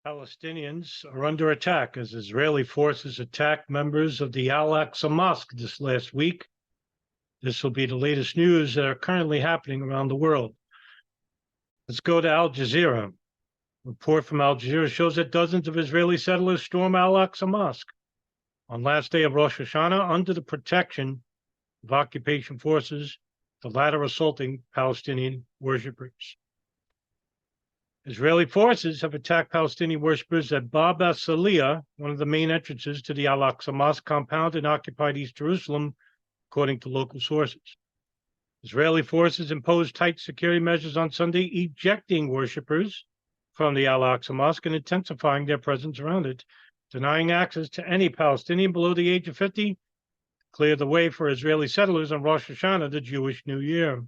Palestinians are under attack as Israeli forces attacked members of the Al-Aqsa Mosque this last week. This will be the latest news that are currently happening around the world. Let's go to Al Jazeera. A report from Al Jazeera shows that dozens of Israeli settlers storm Al-Aqsa Mosque on last day of Rosh Hashanah under the protection of occupation forces, the latter assaulting Palestinian worshippers. Israeli forces have attacked Palestinian worshippers at Bab as-Silsila, one of the main entrances to the Al-Aqsa Mosque compound in occupied East Jerusalem, according to local sources. Israeli forces imposed tight security measures on Sunday, ejecting worshippers from the Al-Aqsa Mosque and intensifying their presence around it, denying access to any Palestinian below the age of 50, to clear the way for Israeli settlers on Rosh Hashanah, the Jewish New Year.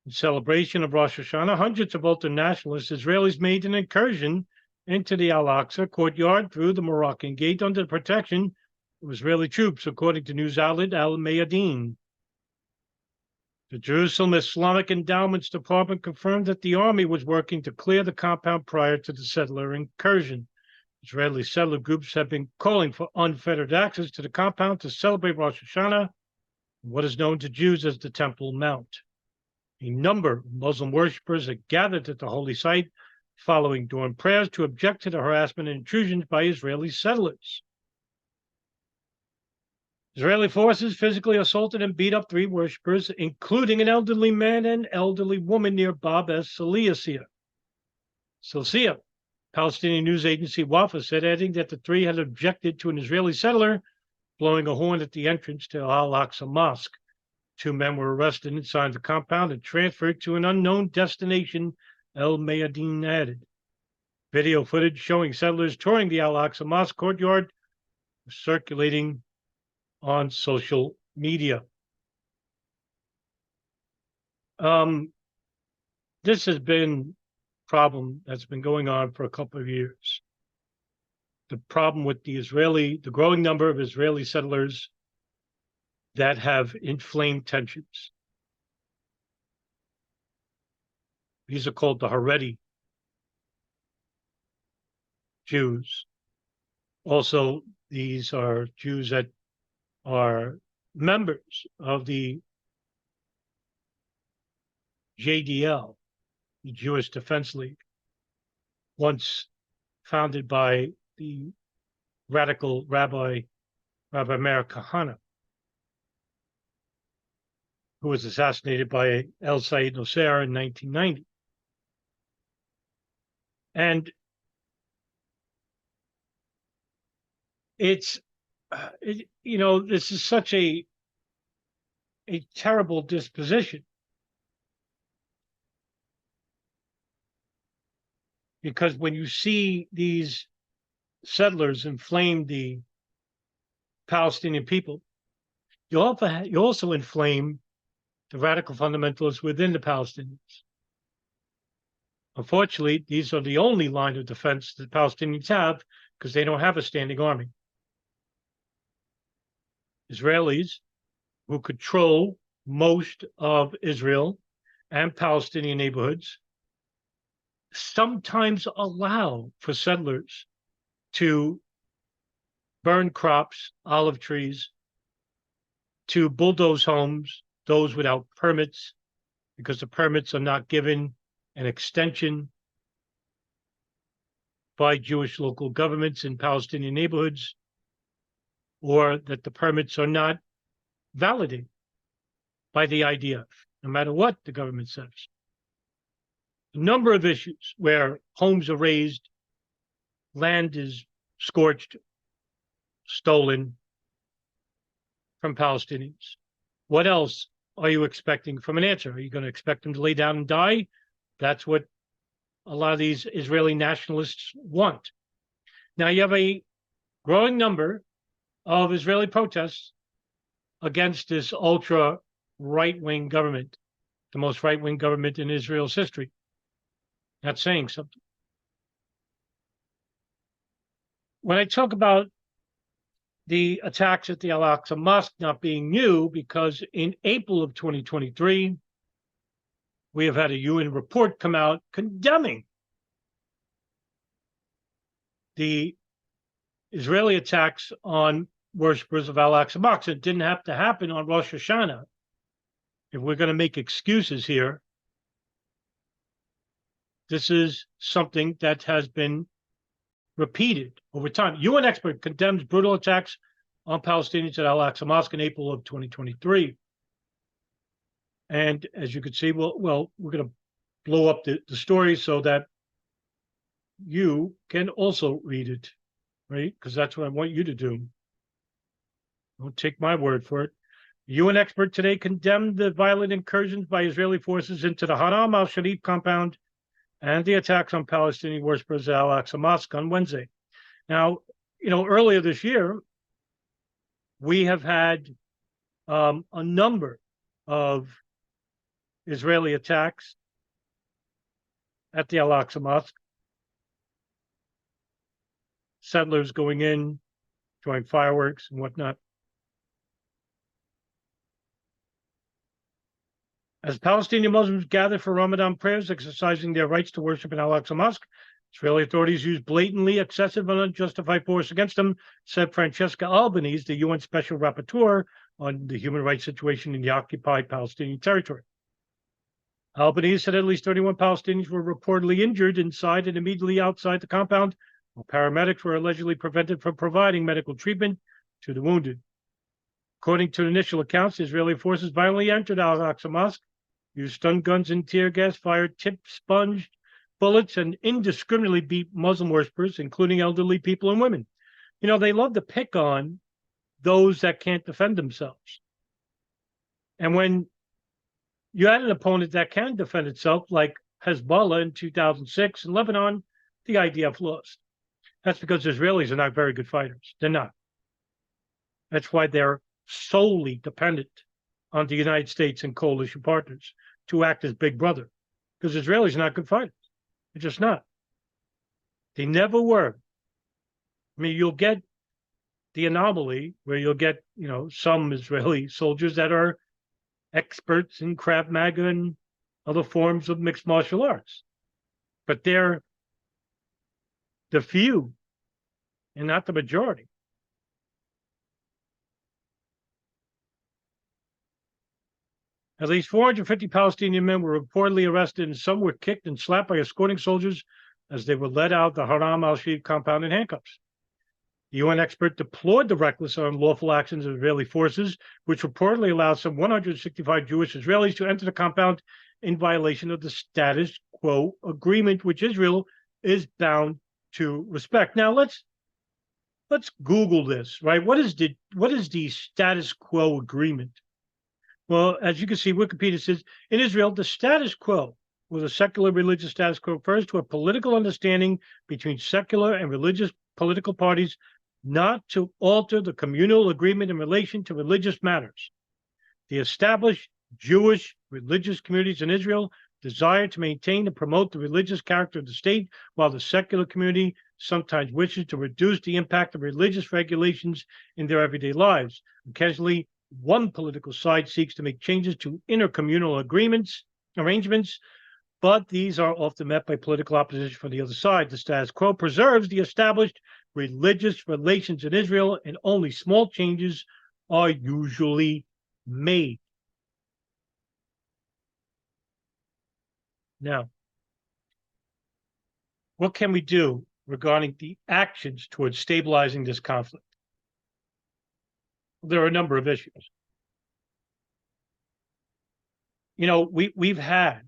In celebration of Rosh Hashanah, hundreds of ultra-nationalist Israelis made an incursion into the Al-Aqsa courtyard through the Moroccan gate under the protection of Israeli troops, according to news outlet Al-Mayadeen. The Jerusalem Islamic Endowments Department confirmed that the army was working to clear the compound prior to the settler incursion. Israeli settler groups have been calling for unfettered access to the compound to celebrate Rosh Hashanah, what is known to Jews as the Temple Mount. A number of Muslim worshippers had gathered at the holy site following dawn prayers to object to the harassment and intrusions by Israeli settlers. Israeli forces physically assaulted and beat up 3 worshippers, including an elderly man and elderly woman near Bab as-Silsila. Palestinian news agency Wafa said, adding that the 3 had objected to an Israeli settler blowing a horn at the entrance to Al-Aqsa Mosque. 2 men were arrested inside the compound and transferred to an unknown destination, Al-Mayadeen added. Video footage showing settlers touring the Al-Aqsa Mosque courtyard was circulating on social media. This has been a problem that's been going on for a couple of years. The problem with the growing number of Israeli settlers that have inflamed tensions. These are called the Haredi Jews. Also, these are Jews that are members of the JDL, the Jewish Defense League, once founded by the radical Rabbi Meir Kahane, who was assassinated by El Sayed Nusayr in 1990. And this is such a terrible disposition, because when you see these settlers inflame the Palestinian people, you also inflame the radical fundamentalists within the Palestinians. Unfortunately, these are the only line of defense that Palestinians have, because they don't have a standing army. Israelis, who control most of Israel and Palestinian neighborhoods, sometimes allow for settlers to burn crops, olive trees, to bulldoze homes, those without permits, because the permits are not given an extension by Jewish local governments in Palestinian neighborhoods, or that the permits are not validated by the IDF, no matter what the government says. A number of issues where homes are razed, land is scorched, stolen from Palestinians. What else are you expecting from an answer? Are you going to expect them to lay down and die? That's what a lot of these Israeli nationalists want. Now, you have a growing number of Israeli protests against this ultra right-wing government, the most right-wing government in Israel's history. That's saying something. When I talk about the attacks at the Al-Aqsa Mosque not being new, because in April of 2023, we have had a UN report come out condemning the Israeli attacks on worshippers of Al-Aqsa Mosque. It didn't have to happen on Rosh Hashanah. If we're going to make excuses here, this is something that has been repeated over time. UN expert condemns brutal attacks on Palestinians at Al-Aqsa Mosque in April of 2023. And as you can see, we're going to blow up the story so that you can also read it, right? Because that's what I want you to do. Don't take my word for it. The UN expert today condemned the violent incursions by Israeli forces into the Haram al-Sharif compound and the attacks on Palestinian worshippers at Al-Aqsa Mosque on Wednesday. Now, earlier this year, we have had a number of Israeli attacks at the Al-Aqsa Mosque. Settlers going in, throwing fireworks and whatnot. As Palestinian Muslims gather for Ramadan prayers, exercising their rights to worship in Al-Aqsa Mosque, Israeli authorities use blatantly excessive and unjustified force against them, said Francesca Albanese, the UN Special Rapporteur on the human rights situation in the occupied Palestinian territory. Albanese said at least 31 Palestinians were reportedly injured inside and immediately outside the compound, while paramedics were allegedly prevented from providing medical treatment to the wounded. According to initial accounts, Israeli forces violently entered Al-Aqsa Mosque, used stun guns and tear gas, fired tip sponge bullets, and indiscriminately beat Muslim worshippers, including elderly people and women. They love to pick on those that can't defend themselves. And when you had an opponent that can defend itself, like Hezbollah in 2006 in Lebanon, the IDF lost. That's because Israelis are not very good fighters. They're not. That's why they're solely dependent on the United States and coalition partners to act as big brother, because Israelis are not good fighters. They're just not. They never were. I mean, you'll get the anomaly where you'll get, some Israeli soldiers that are experts in Krav Maga and other forms of mixed martial arts, but they're the few and not the majority. At least 450 Palestinian men were reportedly arrested, and some were kicked and slapped by escorting soldiers as they were led out the Haram al-Sharif compound in handcuffs. The UN expert deplored the reckless and unlawful actions of Israeli forces, which reportedly allowed some 165 Jewish Israelis to enter the compound in violation of the status quo agreement, which Israel is bound to respect. Now let's Google this, right? What is the status quo agreement? Well, as you can see, Wikipedia says, in Israel, the status quo, or the secular religious status quo, refers to a political understanding between secular and religious political parties not to alter the communal agreement in relation to religious matters. The established Jewish religious communities in Israel desire to maintain and promote the religious character of the state, while the secular community sometimes wishes to reduce the impact of religious regulations in their everyday lives. Occasionally, one political side seeks to make changes to intercommunal arrangements, but these are often met by political opposition from the other side. The status quo preserves the established religious relations in Israel, and only small changes are usually made. Now, what can we do regarding the actions towards stabilizing this conflict? There are a number of issues. we've had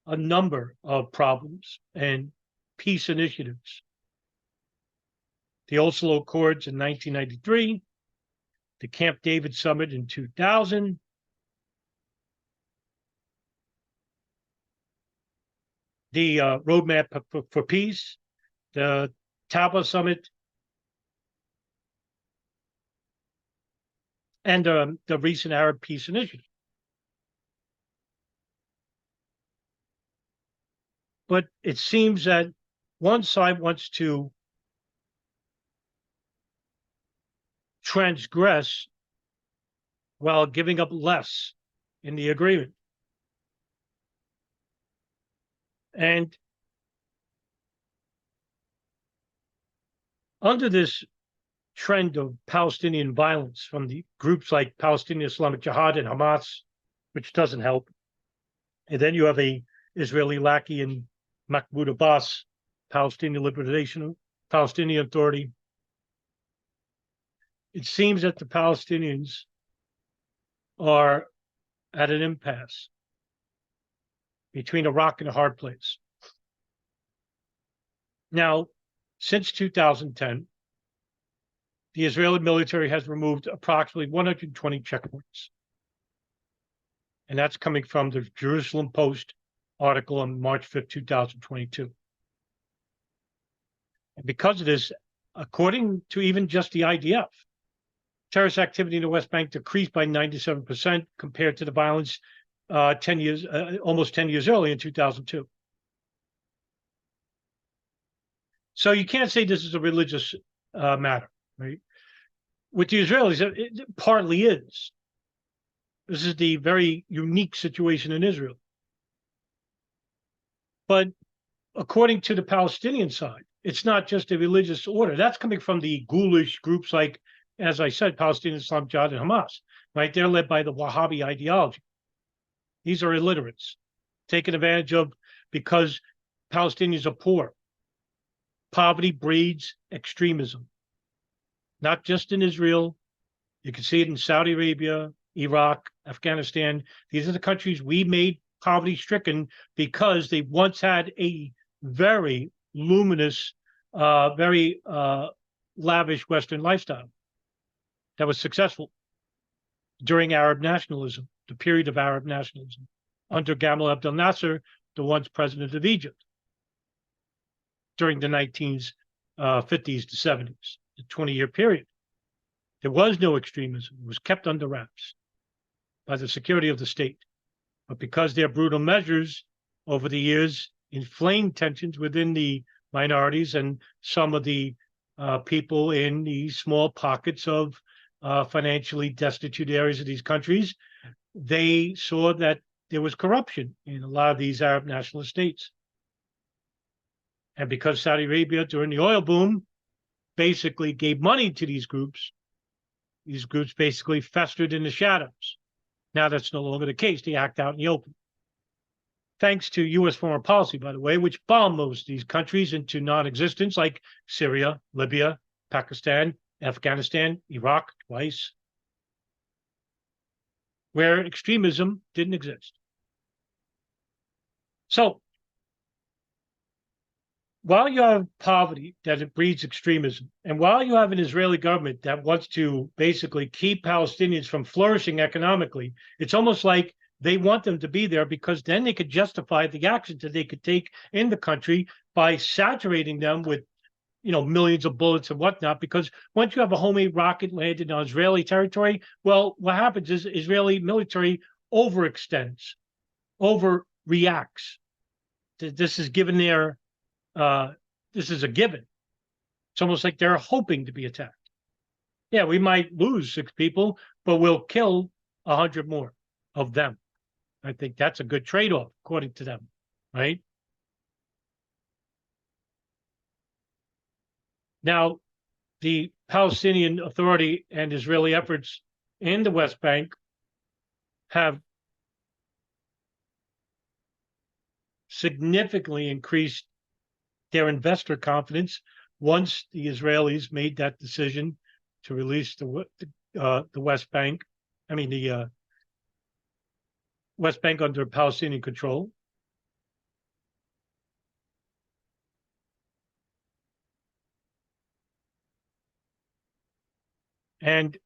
a number of problems and peace initiatives. The Oslo Accords in 1993, the Camp David Summit in 2000, the Roadmap for Peace, the Taba Summit, and the recent Arab Peace Initiative. But it seems that one side wants to transgress while giving up less in the agreement. And under this trend of Palestinian violence from the groups like Palestinian Islamic Jihad and Hamas, which doesn't help, and then you have a Israeli lackey in Mahmoud Abbas, Palestinian Authority. It seems that the Palestinians are at an impasse between a rock and a hard place. Now, since 2010, the Israeli military has removed approximately 120 checkpoints. And that's coming from the Jerusalem Post article on March 5th, 2022. And because of this, according to even just the IDF, terrorist activity in the West Bank decreased by 97% compared to the violence almost 10 years earlier in 2002. So you can't say this is a religious matter, right? With the Israelis, it partly is. This is the very unique situation in Israel. But according to the Palestinian side, it's not just a religious order. That's coming from the ghoulish groups like, as I said, Palestinian Islamic Jihad and Hamas, right? They're led by the Wahhabi ideology. These are illiterates, taken advantage of because Palestinians are poor. Poverty breeds extremism, not just in Israel. You can see it in Saudi Arabia, Iraq, Afghanistan. These are the countries we made poverty-stricken because they once had a very luminous, very lavish Western lifestyle that was successful during Arab nationalism, the period of Arab nationalism, under Gamal Abdel Nasser, the once president of Egypt, during the 1950s to 70s, the 20-year period. There was no extremism. It was kept under wraps by the security of the state. But because their brutal measures over the years inflamed tensions within the minorities and some of the people in the small pockets of financially destitute areas of these countries, they saw that there was corruption in a lot of these Arab nationalist states. And because Saudi Arabia, during the oil boom, basically gave money to these groups basically festered in the shadows. Now that's no longer the case. They act out in the open. Thanks to U.S. foreign policy, by the way, which bombed most of these countries into non-existence, like Syria, Libya, Pakistan, Afghanistan, Iraq, twice, where extremism didn't exist. So, while you have poverty that it breeds extremism, and while you have an Israeli government that wants to basically keep Palestinians from flourishing economically, it's almost like they want them to be there because then they could justify the actions that they could take in the country by saturating them with, millions of bullets and whatnot. Because once you have a homemade rocket landed on Israeli territory, well, what happens is Israeli military overextends, overreacts. This is given their this is a given. It's almost like they're hoping to be attacked. Yeah, we might lose 6 people, but we'll kill 100 more of them. I think that's a good trade-off, according to them, right? Now, the Palestinian Authority and Israeli efforts in the West Bank have significantly increased their investor confidence once the Israelis made that decision to release the West Bank. I mean, the West Bank under Palestinian control. And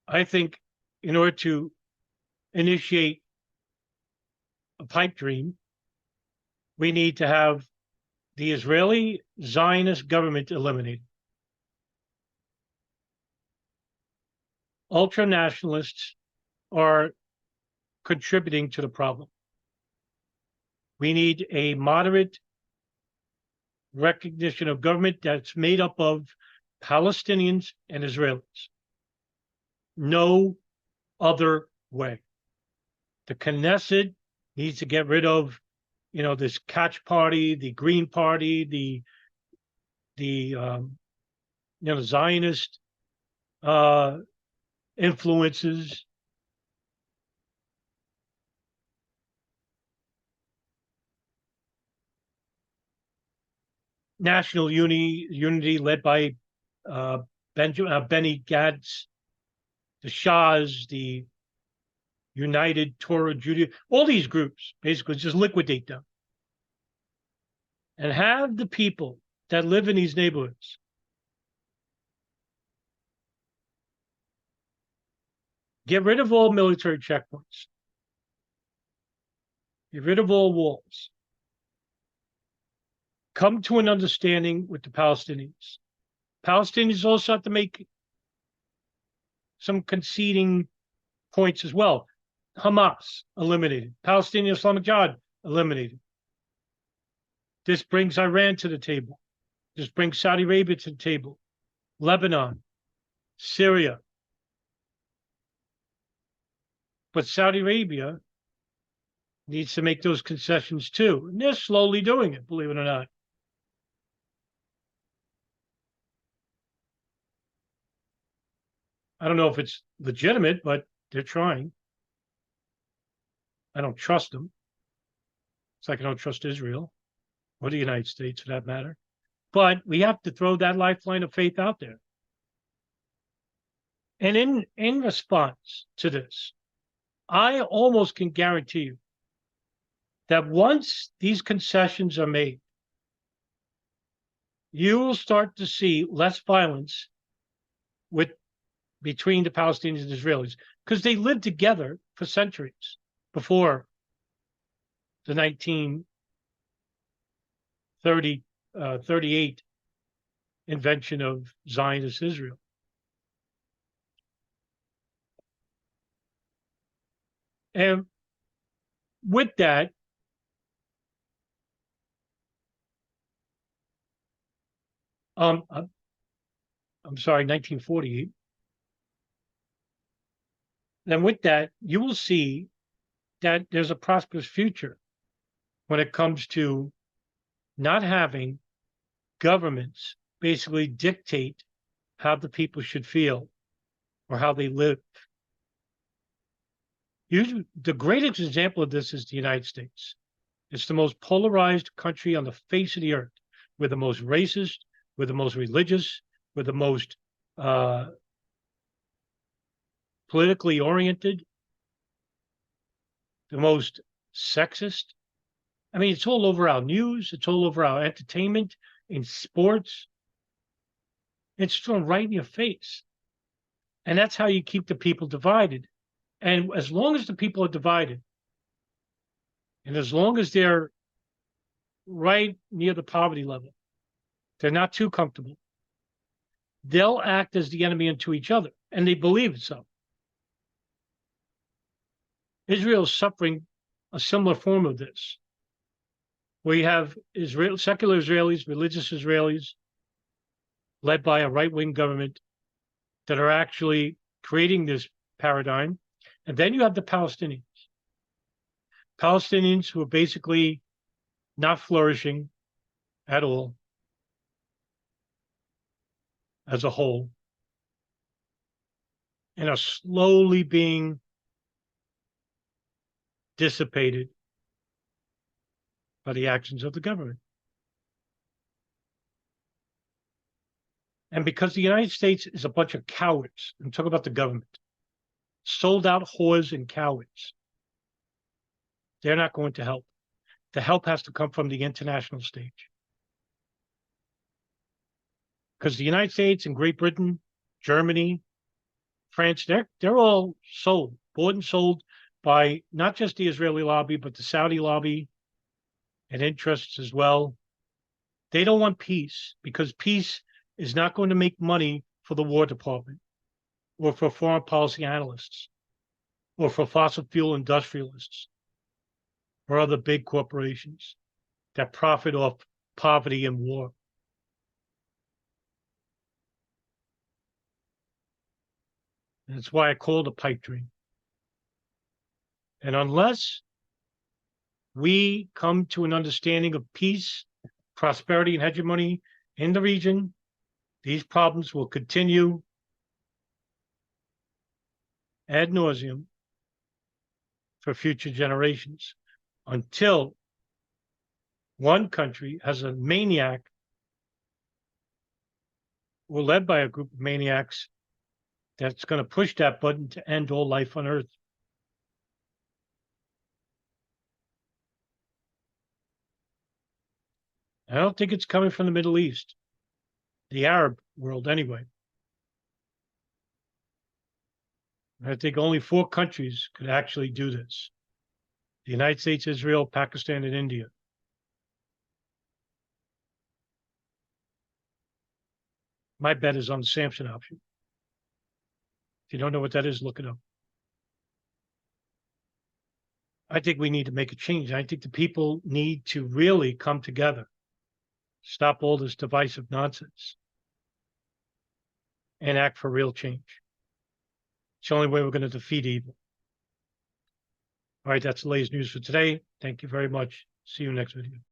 I think in order to initiate a pipe dream, we need to have the Israeli Zionist government eliminated. Ultra-nationalists are contributing to the problem. We need a moderate recognition of government that's made up of Palestinians and Israelis. No other way. The Knesset needs to get rid of, this Catch Party, the Green Party, the Zionist influences. National unity led by Benny Gantz, the Shahs, the United Torah Judaism, all these groups, basically just liquidate them. And have the people that live in these neighborhoods get rid of all military checkpoints. Get rid of all walls. Come to an understanding with the Palestinians. Palestinians also have to make some conceding points as well. Hamas eliminated. Palestinian Islamic Jihad eliminated. This brings Iran to the table. This brings Saudi Arabia to the table. Lebanon, Syria. But Saudi Arabia needs to make those concessions too. And they're slowly doing it, believe it or not. I don't know if it's legitimate, but they're trying. I don't trust them. It's like I don't trust Israel or the United States for that matter. But we have to throw that lifeline of faith out there. And in response to this, I almost can guarantee you that once these concessions are made, you will start to see less violence between the Palestinians and Israelis, because they lived together for centuries before the 1938 invention of Zionist Israel. And with that, I'm sorry, 1948. Then with that, you will see that there's a prosperous future when it comes to not having governments basically dictate how the people should feel or how they live. The greatest example of this is the United States. It's the most polarized country on the face of the earth. We're the most racist, we're the most religious, we're the most politically oriented, the most sexist. I mean, it's all over our news. It's all over our entertainment, in sports. It's thrown right in your face. And that's how you keep the people divided. And as long as the people are divided, and as long as they're right near the poverty level, they're not too comfortable, they'll act as the enemy unto each other. And they believe it so. Israel is suffering a similar form of this, where you have secular Israelis, religious Israelis, led by a right-wing government, that are actually creating this paradigm. And then you have the Palestinians. Palestinians who are basically not flourishing at all as a whole, and are slowly being dissipated by the actions of the government. And because the United States is a bunch of cowards, and talk about the government, sold out whores and cowards, they're not going to help. The help has to come from the international stage. Because the United States and Great Britain, Germany, France, they're all sold, bought and sold by not just the Israeli lobby, but the Saudi lobby and interests as well. They don't want peace because peace is not going to make money for the War Department or for foreign policy analysts or for fossil fuel industrialists or other big corporations that profit off poverty and war. And that's why I call it a pipe dream. And unless we come to an understanding of peace, prosperity, and hegemony in the region, these problems will continue ad nauseum for future generations until one country has a maniac or led by a group of maniacs that's going to push that button to end all life on Earth. I don't think it's coming from the Middle East, the Arab world anyway. I think only 4 countries could actually do this: the United States, Israel, Pakistan, and India. My bet is on the Samson option. If you don't know what that is, look it up. I think we need to make a change. I think the people need to really come together, stop all this divisive nonsense, and act for real change. It's the only way we're going to defeat evil. All right, that's the latest news for today. Thank you very much. See you next video.